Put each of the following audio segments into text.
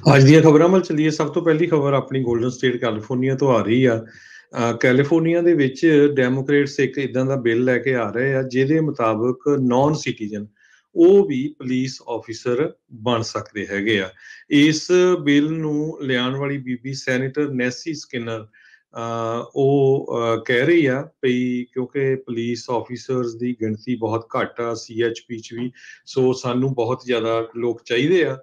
ਅੱਜ ਦੀਆਂ ਖਬਰਾਂ ਵੱਲ ਚੱਲੀਏ। ਸਭ ਤੋਂ ਪਹਿਲੀ ਖਬਰ ਆਪਣੀ ਗੋਲਡਨ ਸਟੇਟ ਕੈਲੀਫੋਰਨੀਆ ਤੋਂ ਆ ਰਹੀ ਆ। ਕੈਲੀਫੋਰਨੀਆ ਦੇ ਵਿੱਚ ਡੈਮੋਕ੍ਰੇਟਸ ਇੱਕ ਇਦਾਂ ਦਾ ਬਿੱਲ ਲੈ ਕੇ ਆ ਰਹੇ ਆ ਜਿਹਦੇ ਮੁਤਾਬਕ ਨਾਨ ਸਿਟੀਜ਼ਨ ਉਹ ਵੀ ਪੁਲਿਸ ਆਫੀਸਰ ਬਣ ਸਕਦੇ ਹੈਗੇ ਆ। ਇਸ ਬਿੱਲ ਨੂੰ ਲਿਆਉਣ ਵਾਲੀ ਬੀਬੀ ਸੈਨੇਟਰ ਨੈਸੀ ਸਕਿਨਰ ਉਹ ਕਹਿ ਰਹੀ ਆ ਵੀ ਕਿਉਂਕਿ ਪੁਲਿਸ ਆਫੀਸਰਸ ਦੀ ਗਿਣਤੀ ਬਹੁਤ ਘੱਟ ਆ CHP 'ਚ ਵੀ, ਸੋ ਸਾਨੂੰ ਬਹੁਤ ਜ਼ਿਆਦਾ ਲੋਕ ਚਾਹੀਦੇ ਆ।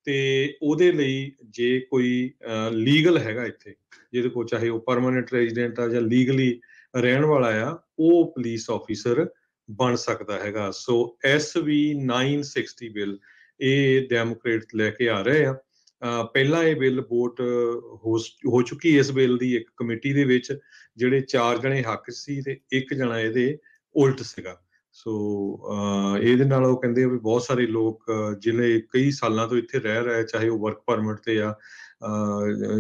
ਤੇ ਉਹਦੇ ਲਈ ਜੇ ਕੋਈ ਲੀਗਲ ਹੈਗਾ ਇੱਥੇ, ਜਿਹਦੇ ਕੋਲ ਚਾਹੇ ਉਹ ਪਰਮਾਨੈਂਟ ਰੈਜ਼ੀਡੈਂਟ ਆ ਜਾਂ ਲੀਗਲੀ ਰਹਿਣ ਵਾਲਾ ਆ, ਉਹ ਪੁਲਿਸ ਆਫੀਸਰ ਬਣ ਸਕਦਾ ਹੈਗਾ। ਸੋ SV 960 ਬਿੱਲ ਇਹ ਡੈਮੋਕ੍ਰੇਟ ਲੈ ਕੇ ਆ ਰਹੇ ਆ। ਪਹਿਲਾਂ ਇਹ ਬਿੱਲ ਵੋਟ ਹੋ ਚੁੱਕੀ ਇਸ ਬਿੱਲ ਦੀ ਇੱਕ ਕਮੇਟੀ ਦੇ ਵਿੱਚ, ਜਿਹੜੇ 4 ਜਣੇ ਹੱਕ ਸੀ ਤੇ 1 ਜਣਾ ਇਹਦੇ ਉਲਟ ਸੀਗਾ। ਸੋ ਇਹਦੇ ਨਾਲ ਉਹ ਕਹਿੰਦੇ ਆ ਵੀ ਬਹੁਤ ਸਾਰੇ ਲੋਕ ਜਿਹੜੇ ਕਈ ਸਾਲਾਂ ਤੋਂ ਇੱਥੇ ਰਹਿ ਰਹੇ, ਚਾਹੇ ਉਹ ਵਰਕ ਪਰਮਿਟ ਤੇ ਆ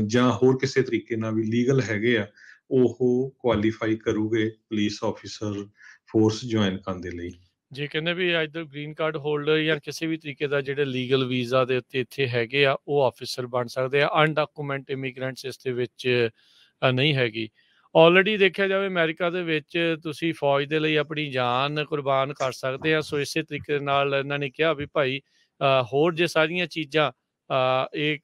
ਜਾਂ ਹੋਰ ਕਿਸੇ ਤਰੀਕੇ ਨਾਲ ਵੀ ਲੀਗਲ ਹੈਗੇ ਆ, ਉਹ ਕੁਆਲੀਫਾਈ ਕਰੂਗੇ ਪੁਲਿਸ ਆਫੀਸਰ ਫੋਰਸ ਜੁਆਇਨ ਕਰਨ ਦੇ ਲਈ। ਜੇ ਕਹਿੰਦੇ ਵੀ ਇੱਧਰ ਗ੍ਰੀਨ ਕਾਰਡ ਹੋਲਡਰ ਜਾਂ ਕਿਸੇ ਵੀ ਤਰੀਕੇ ਦਾ ਜਿਹੜੇ ਲੀਗਲ ਵੀਜ਼ਾ ਦੇ ਉੱਤੇ ਇੱਥੇ ਹੈਗੇ ਆ, ਉਹ ਆਫੀਸਰ ਬਣ ਸਕਦੇ ਆ। ਅਨਡਾਕੂਮੈਂਟ ਇਮੀਗ੍ਰੈਂਟਸ ਇਸ ਦੇ ਵਿੱਚ ਨਹੀਂ ਹੈਗੀ। ਆਲਰੇਡੀ ਦੇਖਿਆ ਜਾਵੇ ਅਮਰੀਕਾ ਦੇ ਵਿੱਚ ਤੁਸੀਂ ਫੌਜ ਦੇ ਲਈ ਆਪਣੀ ਜਾਨ ਕੁਰਬਾਨ ਕਰ ਸਕਦੇ ਆ। ਸੋ ਇਸੇ ਤਰੀਕੇ ਨਾਲ ਇਹਨਾਂ ਨੇ ਕਿਹਾ ਵੀ ਭਾਈ ਹੋਰ ਜੇ ਸਾਰੀਆਂ ਚੀਜ਼ਾਂ ਇਹ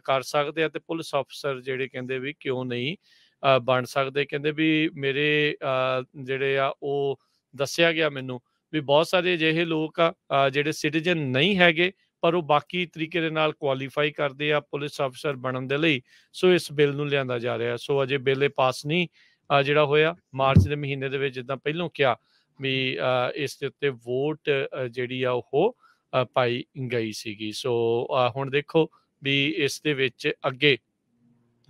ਕਰ ਸਕਦੇ ਆ ਤੇ ਪੁਲਿਸ ਅਫਸਰ ਜਿਹੜੇ ਕਹਿੰਦੇ ਵੀ ਕਿਉਂ ਨਹੀਂ ਬਣ ਸਕਦੇ। ਕਹਿੰਦੇ ਵੀ ਮੇਰੇ ਜਿਹੜੇ ਆ ਉਹ ਦੱਸਿਆ ਗਿਆ ਮੈਨੂੰ ਵੀ ਬਹੁਤ ਸਾਰੇ ਅਜਿਹੇ ਲੋਕ ਆ ਜਿਹੜੇ ਸਿਟੀਜ਼ਨ ਨਹੀਂ ਹੈਗੇ, ਪਰ ਉਹ ਬਾਕੀ ਤਰੀਕੇ ਦੇ ਨਾਲ ਕੁਆਲੀਫਾਈ ਕਰਦੇ ਆ ਪੁਲਿਸ ਅਫਸਰ ਬਣਨ ਦੇ ਲਈ। ਸੋ ਇਸ ਬਿੱਲ ਨੂੰ ਲਿਆਂਦਾ ਜਾ ਰਿਹਾ। ਸੋ ਅਜੇ ਬਿੱਲ ਇਹ ਪਾਸ ਨਹੀਂ ਜਿਹੜਾ ਹੋਇਆ ਮਾਰਚ ਦੇ ਮਹੀਨੇ ਦੇ ਵਿੱਚ, ਜਿੱਦਾਂ ਪਹਿਲੋਂ ਕਿਹਾ ਵੀ ਇਸ ਦੇ ਉੱਤੇ ਵੋਟ ਜਿਹੜੀ ਆ ਉਹ ਪਾਈ ਗਈ ਸੀਗੀ। ਸੋ ਹੁਣ ਦੇਖੋ ਵੀ ਇਸ ਦੇ ਵਿੱਚ ਅੱਗੇ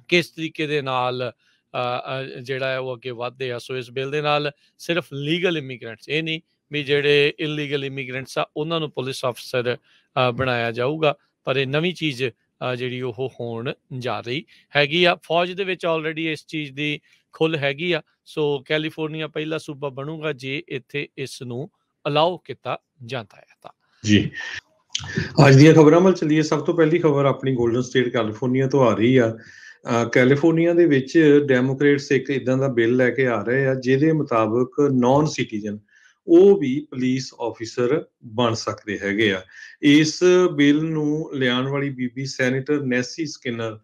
ਕਿਸ ਤਰੀਕੇ ਦੇ ਨਾਲ ਜਿਹੜਾ ਹੈ ਉਹ ਅੱਗੇ ਵੱਧਦੇ ਆ। ਸੋ ਇਸ ਬਿੱਲ ਦੇ ਨਾਲ ਸਿਰਫ ਲੀਗਲ ਇਮੀਗ੍ਰੈਂਟਸ, ਇਹ ਨਹੀਂ ਵੀ ਜਿਹੜੇ ਇਲੀਗਲ ਇਮੀਗ੍ਰੈਂਟਸ ਆ ਉਹਨਾਂ ਨੂੰ ਪੁਲਿਸ ਅਫਸਰ ਬਣਾਇਆ ਜਾਊਗਾ, ਪਰ ਇਹ ਨਵੀਂ ਚੀਜ਼ ਜਿਹੜੀ ਉਹ ਹੋਣ ਜਾ ਰਹੀ ਹੈਗੀ ਆ। ਫੌਜ ਦੇ ਵਿੱਚ ਆਲਰੇਡੀ ਇਸ ਚੀਜ਼ ਦੀ ਖੁੱਲ੍ਹ ਹੈਗੀ ਆ। ਸੋ ਕੈਲੀਫੋਰਨੀਆ ਪਹਿਲਾ ਸੂਬਾ ਬਣੂਗਾ ਜੇ ਇੱਥੇ ਇਸ ਨੂੰ ਅਲਾਓ ਕੀਤਾ ਜਾਂਦਾ ਹੈ ਤਾਂ। ਜੀ, ਅੱਜ ਦੀਆਂ ਖਬਰਾਂ ਵੱਲ ਚੱਲੀਏ। ਸਭ ਤੋਂ ਪਹਿਲੀ ਖਬਰ ਆਪਣੀ ਗੋਲਡਨ ਸਟੇਟ ਕੈਲੀਫੋਰਨੀਆ ਤੋਂ ਆ ਰਹੀ ਆ। ਕੈਲੀਫੋਰਨੀਆ ਦੇ ਵਿੱਚ ਡੈਮੋਕ੍ਰੇਟਸ ਇੱਕ ਇਦਾਂ ਦਾ ਬਿੱਲ ਲੈ ਕੇ ਆ ਰਹੇ ਆ ਜਿਹਦੇ ਮੁਤਾਬਕ ਨਾਨ ਸਿਟੀਜ਼ਨ ਉਹ ਵੀ ਪੁਲਿਸ ਆਫੀਸਰ ਬਣ ਸਕਦੇ ਹੈਗੇ ਆ। ਇਸ ਬਿੱਲ ਨੂੰ ਲਿਆਉਣ ਵਾਲੀ ਬੀਬੀ ਸੈਨੇਟਰ ਨੈਸੀ ਸਕਿਨਰ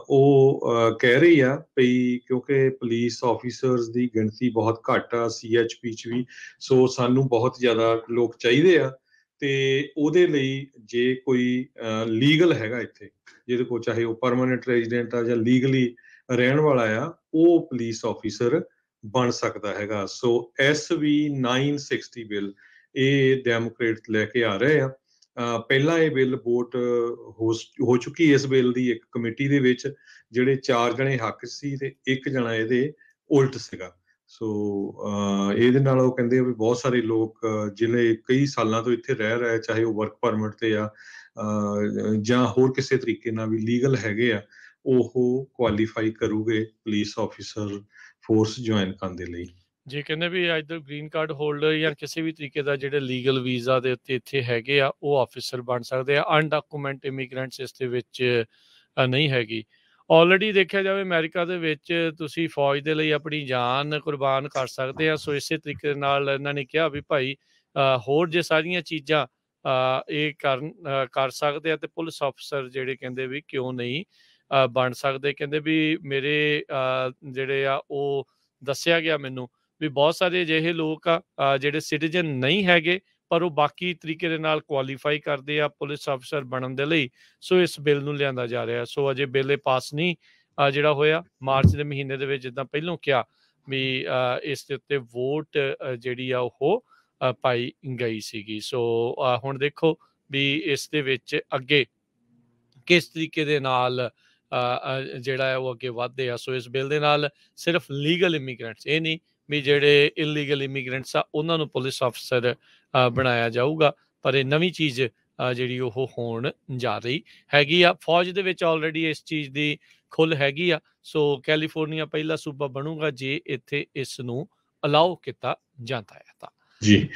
ਉਹ ਕਹਿ ਰਹੀ ਆ ਵੀ ਕਿਉਂਕਿ ਪੁਲਿਸ ਆਫੀਸਰਸ ਦੀ ਗਿਣਤੀ ਬਹੁਤ ਘੱਟ ਆ CHP 'ਚ ਵੀ, ਸੋ ਸਾਨੂੰ ਬਹੁਤ ਜ਼ਿਆਦਾ ਲੋਕ ਚਾਹੀਦੇ ਆ। ਤੇ ਉਹਦੇ ਲਈ ਜੇ ਕੋਈ ਲੀਗਲ ਹੈਗਾ ਇੱਥੇ, ਜਿਹਦੇ ਕੋਲ ਚਾਹੇ ਉਹ ਪਰਮਾਨੈਂਟ ਰੈਜ਼ੀਡੈਂਟ ਆ ਜਾਂ ਲੀਗਲੀ ਰਹਿਣ ਵਾਲਾ ਆ, ਉਹ ਪੁਲਿਸ ਆਫੀਸਰ ਬਣ ਸਕਦਾ ਹੈਗਾ। ਸੋ SV 960 ਬਿੱਲ ਇਹ ਡੈਮੋਕ੍ਰੇਟ ਲੈ ਕੇ ਆ ਰਹੇ ਆ। ਪਹਿਲਾਂ ਇਹ ਬਿੱਲ ਵੋਟ ਹੋ ਚੁੱਕੀ ਇਸ ਬਿੱਲ ਦੀ ਇੱਕ ਕਮੇਟੀ ਦੇ ਵਿੱਚ, ਜਿਹੜੇ 4 ਜਣੇ ਹੱਕ ਸੀ ਤੇ 1 ਜਣਾ ਇਹਦੇ ਉਲਟ ਸੀਗਾ। ਸੋ ਇਹਦੇ ਨਾਲ ਉਹ ਕਹਿੰਦੇ ਆ ਵੀ ਬਹੁਤ ਸਾਰੇ ਲੋਕ ਜਿਹੜੇ ਕਈ ਸਾਲਾਂ ਤੋਂ ਇੱਥੇ ਰਹਿ ਰਹੇ, ਚਾਹੇ ਉਹ ਵਰਕ ਪਰਮਿਟ ਤੇ ਆ ਜਾਂ ਹੋਰ ਕਿਸੇ ਤਰੀਕੇ ਨਾਲ ਵੀ ਲੀਗਲ ਹੈਗੇ ਆ, ਉਹ ਕੁਆਲੀਫਾਈ ਕਰੂਗੇ ਪੁਲਿਸ ਆਫੀਸਰ ਫੋਰਸ ਜੁਆਇਨ ਕਰਨ ਦੇ ਲਈ। ਜੇ ਕਹਿੰਦੇ ਵੀ ਇੱਧਰ ਗ੍ਰੀਨ ਕਾਰਡ ਹੋਲਡਰ ਜਾਂ ਕਿਸੇ ਵੀ ਤਰੀਕੇ ਦਾ ਜਿਹੜੇ ਲੀਗਲ ਵੀਜ਼ਾ ਦੇ ਉੱਤੇ ਇੱਥੇ ਹੈਗੇ ਆ, ਉਹ ਆਫੀਸਰ ਬਣ ਸਕਦੇ ਆ। ਅਨਡਾਕੂਮੈਂਟ ਇਮੀਗ੍ਰੈਂਟਸ ਇਸ ਦੇ ਵਿੱਚ ਨਹੀਂ ਹੈਗੀ। ਆਲਰੇਡੀ ਦੇਖਿਆ ਜਾਵੇ ਅਮਰੀਕਾ ਦੇ ਵਿੱਚ ਤੁਸੀਂ ਫੌਜ ਦੇ ਲਈ ਆਪਣੀ ਜਾਨ ਕੁਰਬਾਨ ਕਰ ਸਕਦੇ ਆ। ਸੋ ਇਸੇ ਤਰੀਕੇ ਨਾਲ ਇਹਨਾਂ ਨੇ ਕਿਹਾ ਵੀ ਭਾਈ ਹੋਰ ਜੇ ਸਾਰੀਆਂ ਚੀਜ਼ਾਂ ਇਹ ਕਰ ਸਕਦੇ ਆ ਤੇ ਪੁਲਿਸ ਅਫਸਰ ਜਿਹੜੇ ਕਹਿੰਦੇ ਵੀ ਕਿਉਂ ਨਹੀਂ ਬਣ ਸਕਦੇ। ਕਹਿੰਦੇ ਵੀ ਮੇਰੇ ਜਿਹੜੇ ਆ ਉਹ ਦੱਸਿਆ ਗਿਆ ਮੈਨੂੰ ਵੀ ਬਹੁਤ ਸਾਰੇ ਅਜਿਹੇ ਲੋਕ ਆ ਜਿਹੜੇ ਸਿਟੀਜ਼ਨ ਨਹੀਂ ਹੈਗੇ, ਪਰ ਉਹ ਬਾਕੀ ਤਰੀਕੇ ਦੇ ਨਾਲ ਕੁਆਲੀਫਾਈ ਕਰਦੇ ਆ ਪੁਲਿਸ ਅਫਸਰ ਬਣਨ ਦੇ ਲਈ। ਸੋ ਇਸ ਬਿੱਲ ਨੂੰ ਲਿਆਂਦਾ ਜਾ ਰਿਹਾ। ਸੋ ਅਜੇ ਬਿੱਲ ਇਹ ਪਾਸ ਨਹੀਂ ਜਿਹੜਾ ਹੋਇਆ ਮਾਰਚ ਦੇ ਮਹੀਨੇ ਦੇ ਵਿੱਚ, ਜਿੱਦਾਂ ਪਹਿਲੋਂ ਕਿਹਾ ਵੀ ਇਸ ਦੇ ਉੱਤੇ ਵੋਟ ਜਿਹੜੀ ਆ ਉਹ ਪਾਈ ਗਈ ਸੀਗੀ। ਸੋ ਹੁਣ ਦੇਖੋ ਵੀ ਇਸ ਦੇ ਵਿੱਚ ਅੱਗੇ ਕਿਸ ਤਰੀਕੇ ਦੇ ਨਾਲ ਜਿਹੜਾ ਹੈ ਉਹ ਅੱਗੇ ਵੱਧਦੇ ਆ। ਸੋ ਇਸ ਬਿੱਲ ਦੇ ਨਾਲ ਸਿਰਫ ਲੀਗਲ ਇਮੀਗ੍ਰੈਂਟਸ, ਇਹ ਨਹੀਂ ਵੀ ਜਿਹੜੇ ਇਲੀਗਲ ਇਮੀਗ੍ਰੈਂਟਸ ਆ ਉਹਨਾਂ ਨੂੰ ਪੁਲਿਸ ਅਫਸਰ ਬਣਾਇਆ ਜਾਊਗਾ, ਪਰ ਇਹ ਨਵੀਂ ਚੀਜ਼ ਜਿਹੜੀ ਉਹ ਹੋਣ ਜਾ ਰਹੀ ਹੈਗੀ ਆ। ਫੌਜ ਦੇ ਵਿੱਚ ਆਲਰੇਡੀ ਇਸ ਚੀਜ਼ ਦੀ ਖੁੱਲ੍ਹ ਹੈਗੀ ਆ। ਸੋ ਕੈਲੀਫੋਰਨੀਆ ਪਹਿਲਾ ਸੂਬਾ ਬਣੂਗਾ ਜੇ ਇੱਥੇ ਇਸ ਨੂੰ ਅਲਾਓ ਕੀਤਾ ਜਾਂਦਾ ਹੈ ਤਾਂ। ਜੀ।